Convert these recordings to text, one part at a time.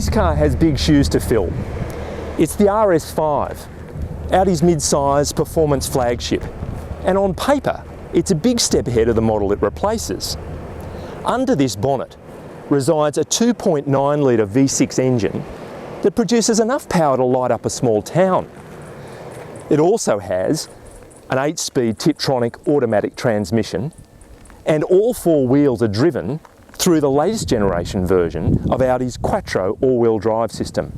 This car has big shoes to fill. It's the RS5, Audi's mid-size performance flagship, and on paper, it's a big step ahead of the model it replaces. Under this bonnet resides a 2.9 litre V6 engine that produces enough power to light up a small town. It also has an 8-speed Tiptronic automatic transmission, and all four wheels are driven through the latest generation version of Audi's Quattro all-wheel drive system.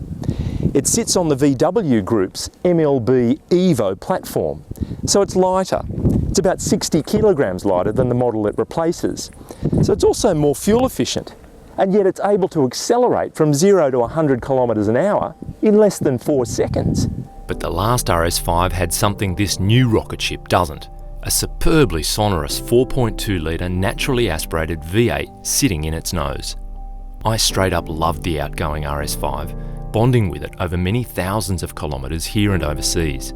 It sits on the VW Group's MLB Evo platform, so it's lighter. It's about 60 kilograms lighter than the model it replaces. So it's also more fuel efficient, and yet it's able to accelerate from 0 to 100 kilometres an hour in less than 4 seconds. But the last RS5 had something this new rocket ship doesn't. A superbly sonorous 4.2 litre naturally aspirated V8 sitting in its nose. I straight up loved the outgoing RS5, bonding with it over many thousands of kilometres here and overseas,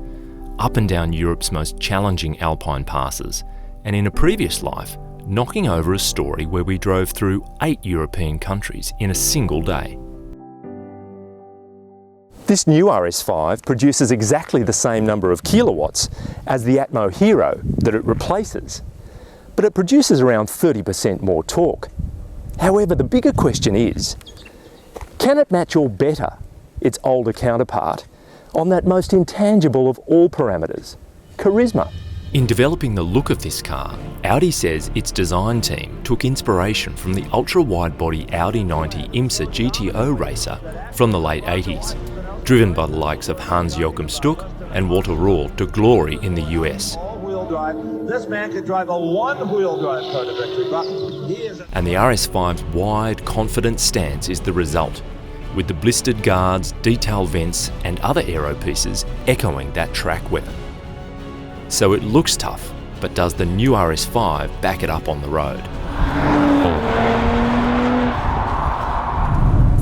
up and down Europe's most challenging alpine passes, and in a previous life, knocking over a story where we drove through 8 European countries in a single day. This new RS5 produces exactly the same number of kilowatts as the Atmo Hero that it replaces, but it produces around 30% more torque. However, the bigger question is, can it match or better its older counterpart on that most intangible of all parameters, charisma? In developing the look of this car, Audi says its design team took inspiration from the ultra-wide-body Audi 90 IMSA GTO racer from the late 80s, driven by the likes of Hans-Joachim Stuck and Walter Röhrl to glory in the US. All-wheel drive. This man could drive a one-wheel drive car to victory, but he is... And the RS5's wide, confident stance is the result, with the blistered guards, detail vents and other aero pieces echoing that track weapon. So it looks tough, but does the new RS5 back it up on the road?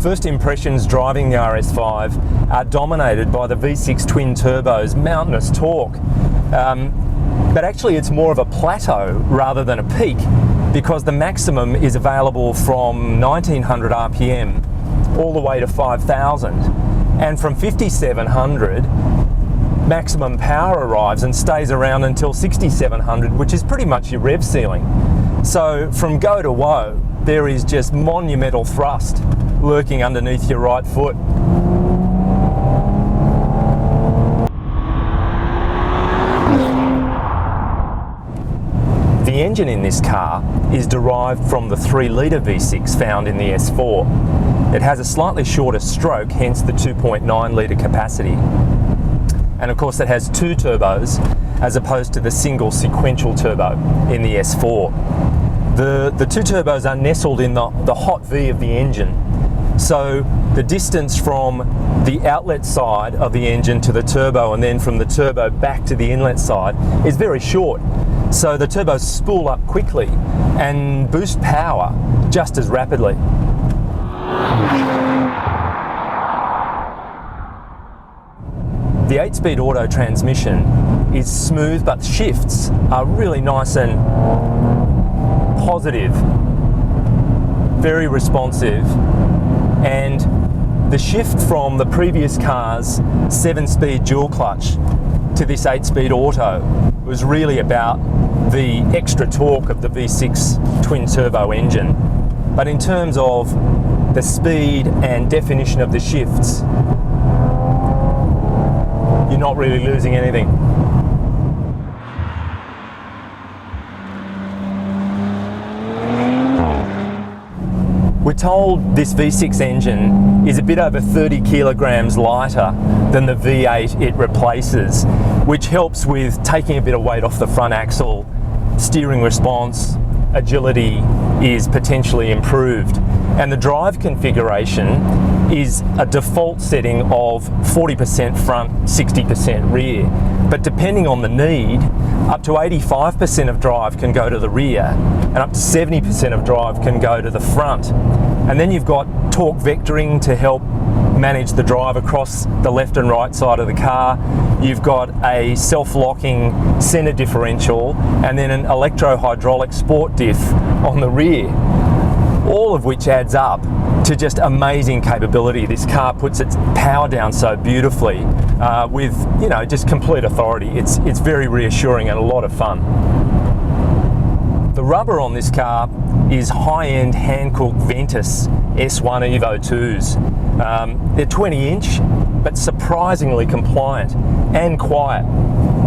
First impressions driving the RS5 are dominated by the V6 twin turbo's mountainous torque. But actually it's more of a plateau rather than a peak, because the maximum is available from 1900 RPM all the way to 5000. And from 5700, maximum power arrives and stays around until 6700, which is pretty much your rev ceiling. So from go to woe, there is just monumental thrust lurking underneath your right foot. The engine in this car is derived from the 3-litre V6 found in the S4. It has a slightly shorter stroke, hence the 2.9 litre capacity. And of course it has 2 turbos as opposed to the single sequential turbo in the S4. The 2 turbos are nestled in the hot V of the engine. So the distance from the outlet side of the engine to the turbo and then from the turbo back to the inlet side is very short. So the turbos spool up quickly and boost power just as rapidly. The 8-speed auto transmission is smooth, but the shifts are really nice and positive, very responsive, and the shift from the previous car's 7-speed dual clutch to this 8-speed auto was really about the extra torque of the V6 twin turbo engine. But in terms of the speed and definition of the shifts, you're not really losing anything. We're told this V6 engine is a bit over 30 kilograms lighter than the V8 it replaces, which helps with taking a bit of weight off the front axle. Steering response, agility is potentially improved, and the drive configuration is a default setting of 40% front, 60% rear. But depending on the need, up to 85% of drive can go to the rear and up to 70% of drive can go to the front. And then you've got torque vectoring to help manage the drive across the left and right side of the car. You've got a self-locking center differential and then an electro-hydraulic sport diff on the rear, all of which adds up to just amazing capability. This car puts its power down so beautifully with, you know, just complete authority. It's very reassuring and a lot of fun. The rubber on this car is high-end hand-cooked Ventus S1 Evo 2s. They're 20-inch, but surprisingly compliant and quiet.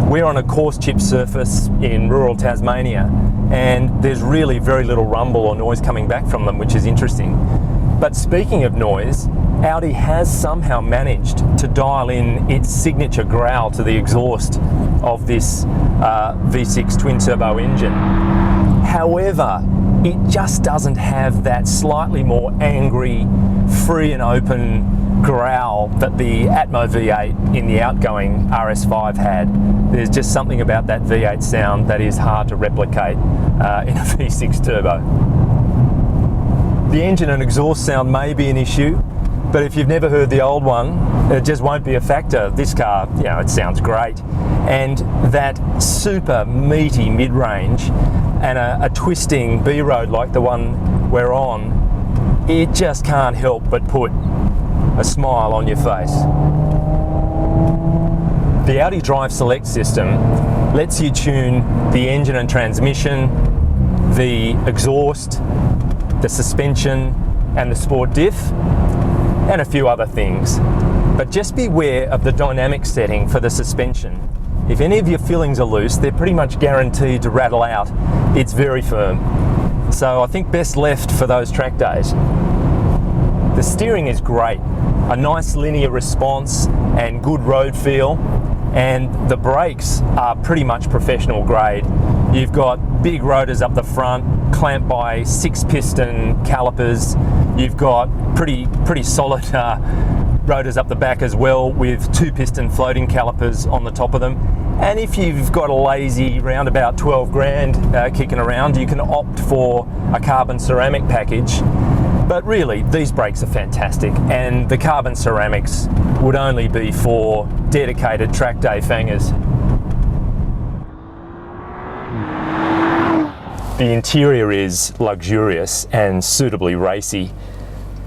We're on a coarse chip surface in rural Tasmania, and there's really very little rumble or noise coming back from them, which is interesting. But speaking of noise, Audi has somehow managed to dial in its signature growl to the exhaust of this V6 twin-turbo engine. However, it just doesn't have that slightly more angry, free and open growl that the Atmo V8 in the outgoing RS5 had. There's just something about that V8 sound that is hard to replicate in a V6 turbo. The engine and exhaust sound may be an issue, but if you've never heard the old one, it just won't be a factor. This car, you know, it sounds great. And that super meaty mid-range and a twisting B-road like the one we're on, it just can't help but put a smile on your face. The Audi Drive Select system lets you tune the engine and transmission, the exhaust, the suspension and the sport diff, and a few other things. But just beware of the dynamic setting for the suspension. If any of your fillings are loose, they're pretty much guaranteed to rattle out. It's very firm. So I think best left for those track days. The steering is great. A nice linear response and good road feel. And the brakes are pretty much professional grade. You've got big rotors up the front, clamped by 6-piston calipers. You've got pretty solid rotors up the back as well, with 2-piston floating calipers on the top of them. And if you've got a lazy round about 12 grand kicking around, you can opt for a carbon ceramic package. But really, these brakes are fantastic, and the carbon ceramics would only be for dedicated track day fangers. The interior is luxurious and suitably racy.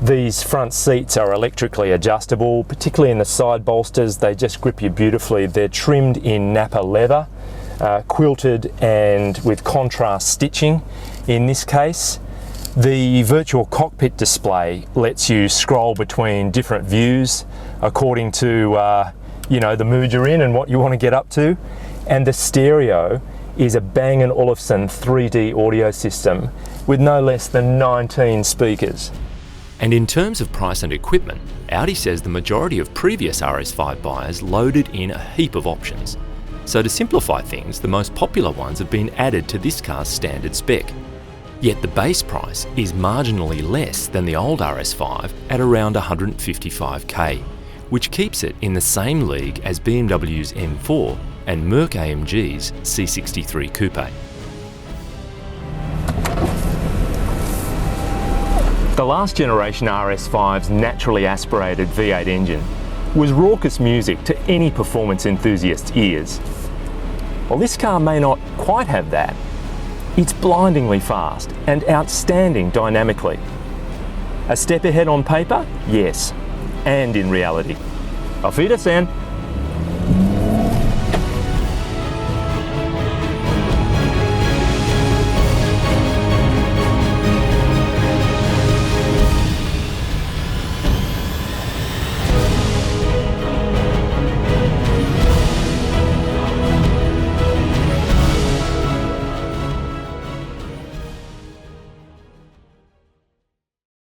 These front seats are electrically adjustable, particularly in the side bolsters. They just grip you beautifully. They're trimmed in Napa leather, quilted and with contrast stitching in this case. The virtual cockpit display lets you scroll between different views according to you know, the mood you're in and what you want to get up to. And the stereo is a Bang & Olufsen 3D audio system with no less than 19 speakers. And in terms of price and equipment, Audi says the majority of previous RS5 buyers loaded in a heap of options. So to simplify things, the most popular ones have been added to this car's standard spec. Yet the base price is marginally less than the old RS5 at around 155k, which keeps it in the same league as BMW's M4 and Merc AMG's C63 Coupe. The last generation RS5's naturally aspirated V8 engine was raucous music to any performance enthusiast's ears. While this car may not quite have that, it's blindingly fast and outstanding dynamically. A step ahead on paper? Yes, and in reality. Auf Wiedersehen!